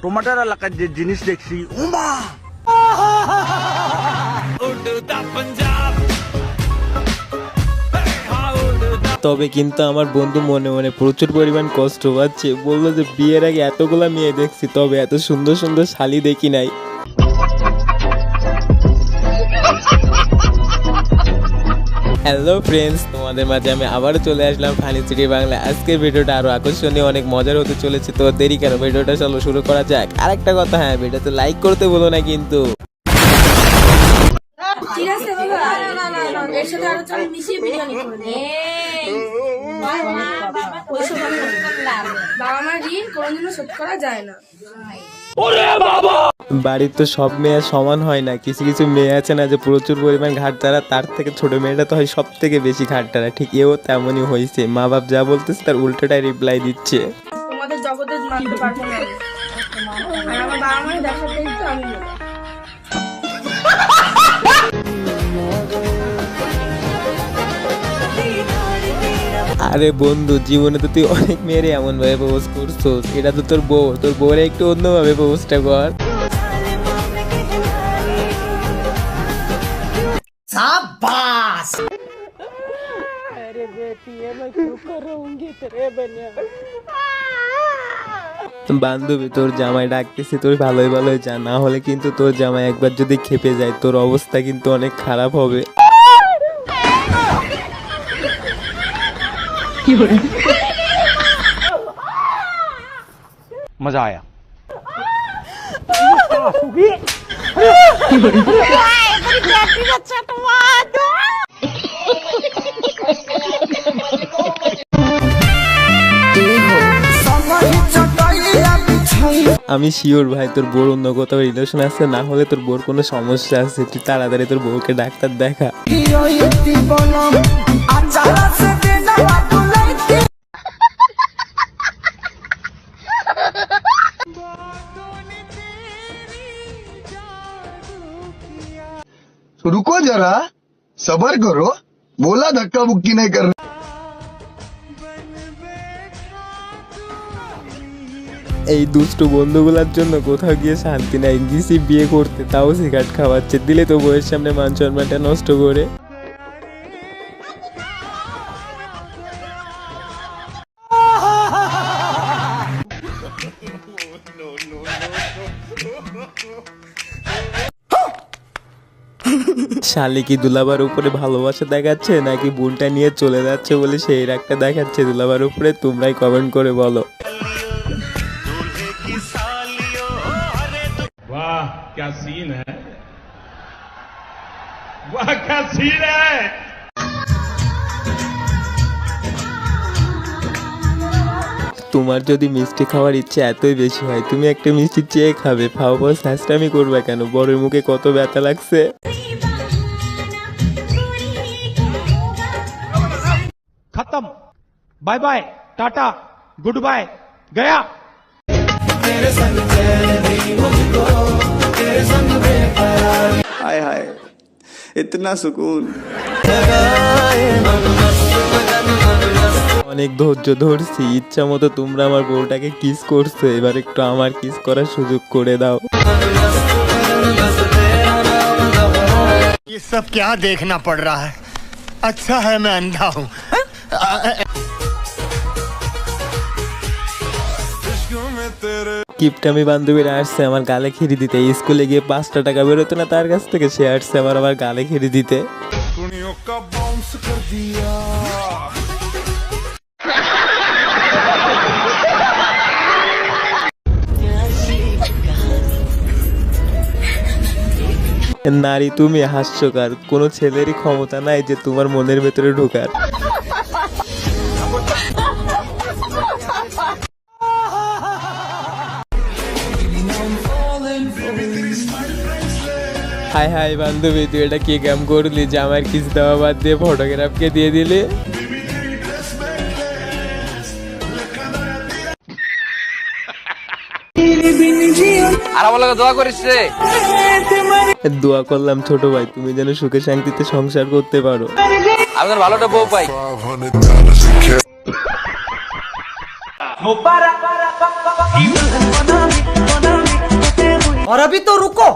टमाटर एलाकार जे जिनिस देखছি उमा তবে কিন্তু আমার বন্ধু মনে মনে প্রচুর পরিমাণ কষ্ট পাচ্ছে। বললো যে বিয়ের আগে এতগুলা মেয়ে দেখছি, তবে এত সুন্দর সুন্দর শালি দেখি নাই। হ্যালো ফ্রেন্ডস, তোমাদের মাঝে আমি আবারও চলে আসলাম ফানি সিটি বাংলা। আজকের ভিডিওটা আরো আকর্ষণীয়, অনেক মজার হতে চলেছে। তো দেরি কেন, ভিডিওটা চলো শুরু করা যাক। আরেকটা কথা, হ্যাঁ ভিডিওতে লাইক করতে বলো না কিন্তু। ঠিক আছে বাবা, এর সাথে আরো চল মিশিয়ে বিরিয়ানি করে দে। বাবা মার ঋণ কোনোদিনও শোধ করা যায় না। বাড়ির তো সব মেয়ে সমান হয় না, কিছু কিছু মেয়ে আছে না যে প্রচুর পরিমাণ ঘাটতারা, তার থেকে ছোট মেয়েটা তো হয় সব থেকে বেশি ঘাটতারা। ঠিক এও তেমনই হয়েছে, মা বাপ যা বলতেছে তার উল্টোটাই রিপ্লাই দিচ্ছে। তোমাদের জগতে মানতে পারবো না, আর আমার বাবা মায়ের দেখাতে তো আমি নেবো। আরে বন্ধু, জীবনে তো তুই অনেক মেয়েরে এমন ভাবে প্রপোজ করছোস, এটা তো তোর বউ, তোর বউরে একটু অন্যভাবে প্রপোজটা কর। शाबाश। বান্ধবী, তোর জামাই ডাকতেছি, তোর ভালোই ভালোই যা, না হলে কিন্তু তোর জামাই একবার যদি খেপে যায় তোর অবস্থা কিন্তু অনেক খারাপ হবে। मजा आया। আমি শিওর ভাই তোর বোর অন্য কোথাও রিলেশন আছে, না হলে তোর বোর কোনো সমস্যা আছে। তুই তাড়াতাড়ি তোর বউকে ডাক্তার দেখা। रुको जरा, सबर करो, बोला धक्का बुक्की नहीं करना। এই দুষ্টু বন্ধুগুলার জন্য কোথাও গিয়ে শান্তি নাই। দিছি বিয়ে করতে, তাও সিগারেট খাওয়াচ্ছে, দিলে তো বউয়ের সামনে মান সম্মানটা নষ্ট করে। শালি কি দুলাবার উপরে ভালোবাসা দেখাচ্ছে নাকি বোনটা নিয়ে চলে যাচ্ছে বলে সেই রাগটা দেখাচ্ছে দুলাবার উপরে? তোমরাই কমেন্ট করে বলো। वाह क्या सीन है, वाह क्या सीन है। তোমার যদি মিষ্টি খাওয়ার ইচ্ছে এতই বেশি হয়, তুমি একটা মিষ্টি চেয়ে খাবে, ফাও ফাও স্যাঁচটামি করবে কেন? বড়ের মুখে কত ব্যথা লাগছে। खत्म, बाय बाय, टाटा, गुड बाय, गया। हाय हाय, इतना सुकून। অনেক ধৈর্য ধরছি, ইচ্ছা মতো তোমরা আমার বউটাকে কিস করছো, এবার একটু আমার কিস করার সুযোগ করে দাও। ये सब क्या देखना पड़ रहा है, अच्छा है मैं अंधा हूँ। কিপটামি বান্ধবীরা আসছে আমার গালে খেরি দিতে। স্কুলে গিয়ে 5টা টাকা বেরোতো না তার কাছ থেকে, সে আসছে আমার গালে খেরি দিতে। নারী তুমি হাস্যকার, কোনো ছেলেরই ক্ষমতা নাই যে তোমার মনের ভেতরে ঢোকার। হাই হাই বান্ধবী, তুই এটা কি কাম করলি যে আমার কিস দেওয়া বাদ দিয়ে ফটোগ্রাফকে দিয়ে দিলি? আর আমার লগে দোয়া করিস রে। দোয়া করলাম ছোট ভাই, তুমি যেন সুখে শান্তিতে সংসার করতে পারো। আপনার ভালোটা বউ পাই। Para, और अभी तो रुको,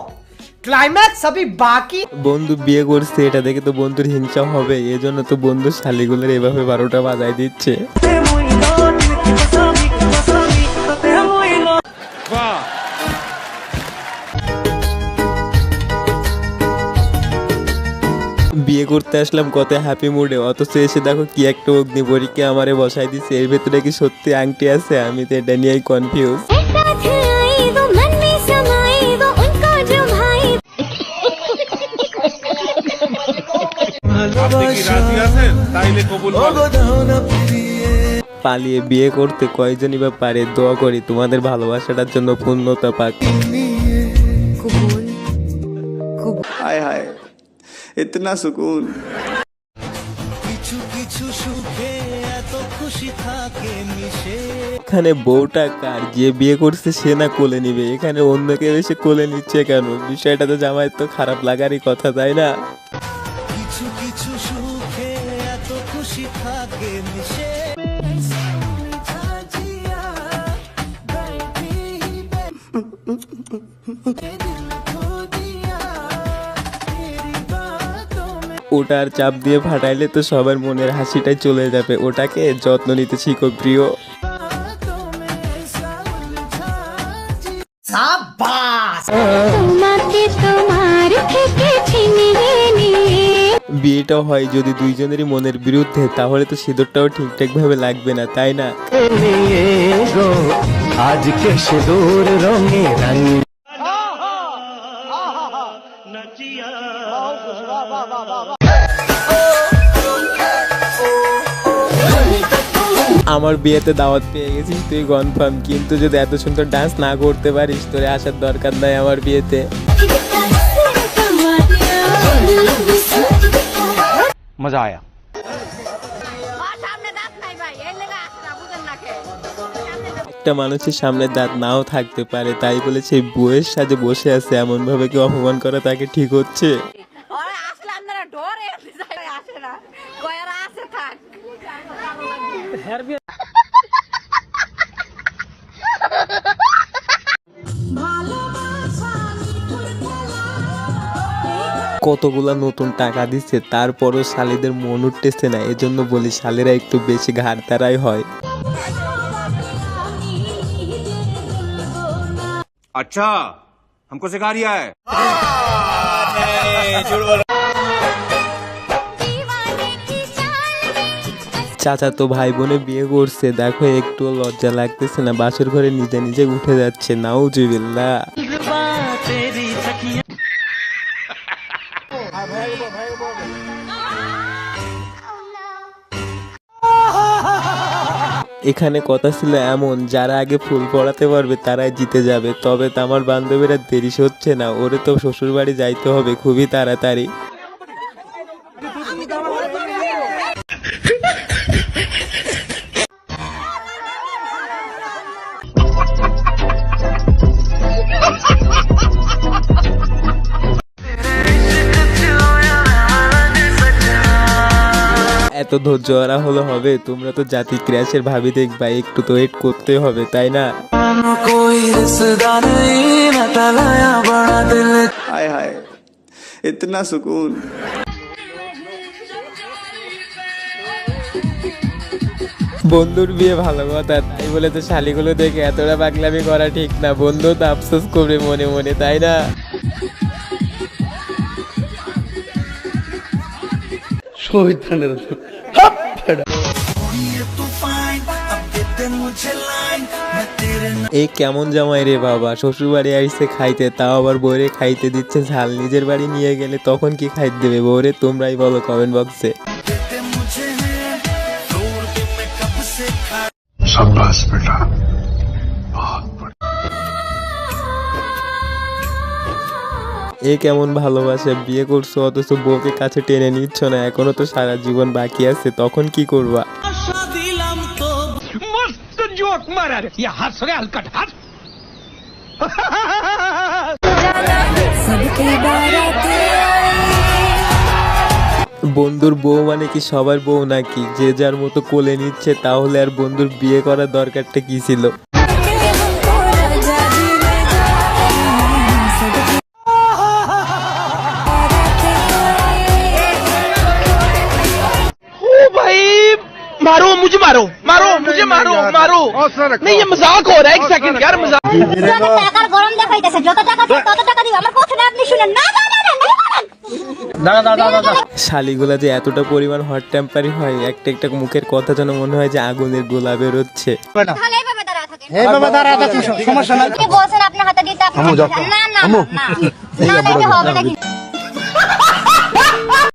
क्लाइमैक्स अभी बाकी। বন্ধু বিয়ে করছে এটা দেখে তো বন্ধুর হিংসা হবে, এজন্য তো বন্ধু শালিগুলোর এভাবে 12টা বাজায় দিচ্ছে। বিয়ে করতে আসলাম কত হ্যাপি মুডে, অথচ এসে দেখো কি একটা অগ্নি পরীক্ষা আমারে বসাই দিচ্ছে। এর ভেতরে কি সত্যি আংটি আছে? আমি তো এটা নিয়েই কনফিউজ। পালিয়ে বিয়ে করতে কয়জনই বা পারে? দোয়া করি তোমাদের ভালোবাসাটার জন্য পূর্ণতা পাক। हाय हाय इतना सुकून। এখানে বউটা কার? যে বিয়ে করছে সে না কোলে নিবে, এখানে অন্য কেউ এসে কোলে নিচ্ছে কেন? বিষয়টা তো জামাই তো খারাপ লাগারই কথা, তাই না? ওটার চাপ দিয়ে ফাটাইলে তো সবার মনের হাসিটাই চলে যাবে। ওটাকে যত্ন নিতে শিখো প্রিয়। বিয়েটা হয় যদি দুইজনেরই মনের বিরুদ্ধে, তাহলে তো সিঁদুরটাও ঠিকঠাক ভাবে লাগবে না, তাই না? আজকে সিঁদুর রঙে রঙ আমার বিয়েতে দাওয়াত পেয়ে গেছিস তুই কনফার্ম, কিন্তু যদি এত সুন্দর ডান্স না করতে পারিস তোরে আসার দরকার নাই আমার বিয়েতে। মজা আয়া। একটা মানুষের সামনে দাঁত নাও থাকতে পারে, তাই বলে সেই বউয়ের সাথে বসে আছে এমন ভাবে কি অপমান করা তাকে ঠিক হচ্ছে? কতগুলা নতুন টাকা দিচ্ছে তারপরও শালিদের মন উঠতেছে না, এজন্য বলি শালিরা একটু বেশি ঘাড় তারাই হয়। আচ্ছা हमको सिखा रिया है। চাচা তো ভাই বোনে বিয়ে করছে, দেখো একটু লজ্জা লাগতেছে না? বাসর ঘরে নিজে নিজে উঠে যাচ্ছে, নাউজুবিল্লাহ। এখানে কথা ছিল এমন, যারা আগে ফুল পড়াতে পারবে তারাই জিতে যাবে। তবে তো আমার বান্ধবীরা দেরি হচ্ছে না, ওরে তো শ্বশুর বাড়ি যাইতে হবে খুবই তাড়াতাড়ি। এত ধৈর্য হারা হলে হবে? তোমরা তো জাতি ক্র্যাশের ভাবি দেখবা, একটু তো ওয়েট করতে হবে, তাই না? हाय हाय इतना सुकून। বন্ধুর বিয়ে ভালো কথা, তাই বলে তো শালিগুলো দেখে এতটা পাগলামি করা ঠিক না। বন্ধু তো আফসোস করবে মনে মনে, তাই না? এই কেমন জামাই রে বাবা, শ্বশুর বাড়ি আইসে খাইতে, তাও আবার বউরে খাইতে দিচ্ছে ঝাল। নিজের বাড়ি নিয়ে গেলে তখন কি খাইতে দেবে বউরে? তোমরাই বলো কমেন্ট বক্সে। शाबाश बेटा। এ কেমন ভালোবাসা? বিয়ে করছো অথচ বউকে কাছে টেনে নিচ্ছ না, এখনো তো সারা জীবন বাকি আছে, তখন কি করবা? मस्त जोक मारा रे, ये हंस रे हलकट हंस। বন্ধুর বউ মানে কি সবার বউ নাকি? যে যার মতো কোলে নিচ্ছে, তাহলে আর বন্ধুর বিয়ে করার দরকারটা কি ছিল? मारो मुझे मारो मारो मुझे मारो मारो नहीं ये मजाक हो रहा है एक सेकंड यार मजाक টাকার গরম দেখাইতেছে যত টাকা চাই তত টাকা দিও আমার কথা না আপনি শুনেন না না না শালিগুলা যে এতটা পরিমাণ হট টেম্পারি হয়, একটা একটা মুখের কথা যেন মনে হয় যে আগুনের গোলা বেরোচ্ছে। তাহলে এইভাবে দাঁড়া থাকেন এইভাবে দাঁড়া থাকেন সমস্যা নাই কে বলছেন আপনার হাতে দিতে আপনি না না না না না না হবে নাকি